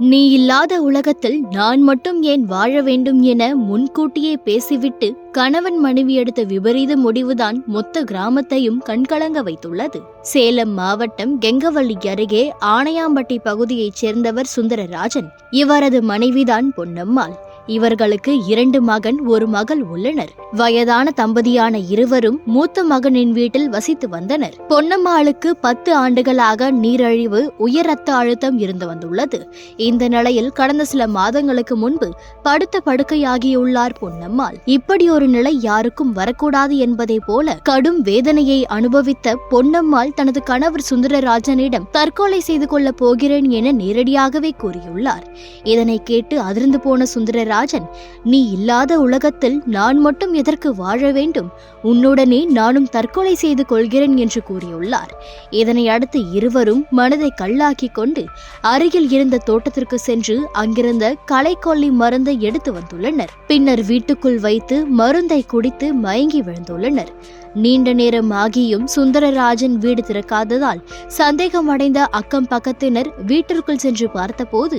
நீ இல்லாத உலகத்தில் நான் மட்டும் ஏன் வாழ வேண்டும் என முன்கூட்டியே பேசிவிட்டு கணவன் மனைவி எடுத்த விபரீத முடிவுதான் மொத்த கிராமத்தையும் கண்கலங்க வைத்துள்ளது. சேலம் மாவட்டம் கெங்கவள்ளி அருகே ஆணையாம்பட்டி பகுதியைச் சேர்ந்தவர் சுந்தரராஜன். இவரது மனைவிதான் பொன்னம்மாள். இவர்களுக்கு 2 மகன் 1 மகள் உள்ளனர். வயதான தம்பதியான இருவரும் மூத்த மகனின் வீட்டில் வசித்து வந்தனர். பொன்னம்மாளுக்கு 10 ஆண்டுகளாக நீரிழிவு, உயர் ரத்த அழுத்தம் இருந்து வந்துள்ளது. இந்த நிலையில் கடந்த சில மாதங்களுக்கு முன்பு படுத்த படுக்கையாகியுள்ளார் பொன்னம்மாள். இப்படி ஒரு நிலை யாருக்கும் வரக்கூடாது என்பதை போல கடும் வேதனையை அனுபவித்த பொன்னம்மாள் தனது கணவர் சுந்தரராஜனிடம் தற்கொலை செய்து கொள்ளப் போகிறேன் என நேரடியாகவே கூறியுள்ளார். இதனை கேட்டு அதிர்ந்து போன சுந்தரராஜன், நீ இல்லாத உலகத்தில் நான் மட்டும் எதற்கு வாழ வேண்டும்? உன்னுடனே நானும் தற்கொலை செய்து கொள்கிறேன் என்று கூறியுள்ளார். இதனை அடுத்து இருவரும் மனதை கல்லாக்கிக் கொண்டு அருகில் இருந்த தோட்டத்திற்கு சென்று அங்கிருந்த களைக்கொல்லி மருந்தை எடுத்து வந்துள்ளனர். பின்னர் வீட்டுக்குள் வைத்து மருந்தை குடித்து மயங்கி விழுந்துள்ளனர். நீண்ட நேரம் ஆகியும் சுந்தரராஜன் வீடு திறக்காததால் சந்தேகமடைந்த அக்கம் பக்கத்தினர் வீட்டிற்குள் சென்று பார்த்தபோது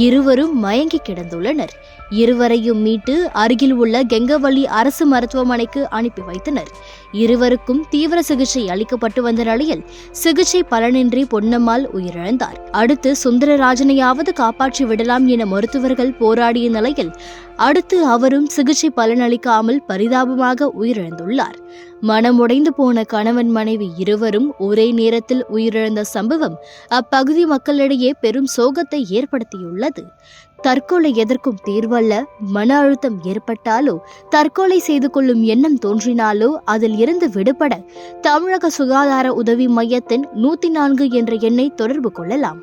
இருவரும் மயங்கி கிடந்துள்ளனர். இருவரையும் மீட்டு அருகில் உள்ள கெங்கவள்ளி அரசு மருத்துவமனைக்கு அனுப்பி வைத்தனர். இருவருக்கும் தீவிர சிகிச்சை அளிக்கப்பட்டு வந்த நிலையில் சிகிச்சை பலனின்றி பொன்னம்மாள் உயிரிழந்தார். அடுத்து சுந்தரராஜனையாவது காப்பாற்றி விடலாம் என மருத்துவர்கள் போராடிய நிலையில் அடுத்து அவரும் சிகிச்சை பலனளிக்காமல் பரிதாபமாக உயிரிழந்துள்ளார். மனமுடைந்து போன கணவன் மனைவி இருவரும் ஒரே நேரத்தில் உயிரிழந்த சம்பவம் அப்பகுதி மக்களிடையே பெரும் சோகத்தை ஏற்படுத்தியுள்ளது. தற்கொலை எதற்கும் தீர்வல்ல. மன அழுத்தம் ஏற்பட்டாலோ தற்கொலை செய்து கொள்ளும் எண்ணம் தோன்றினாலோ அதில் இருந்து விடுபட தமிழக சுகாதார உதவி மையத்தின் 104 என்ற எண்ணை தொடர்பு கொள்ளலாம்.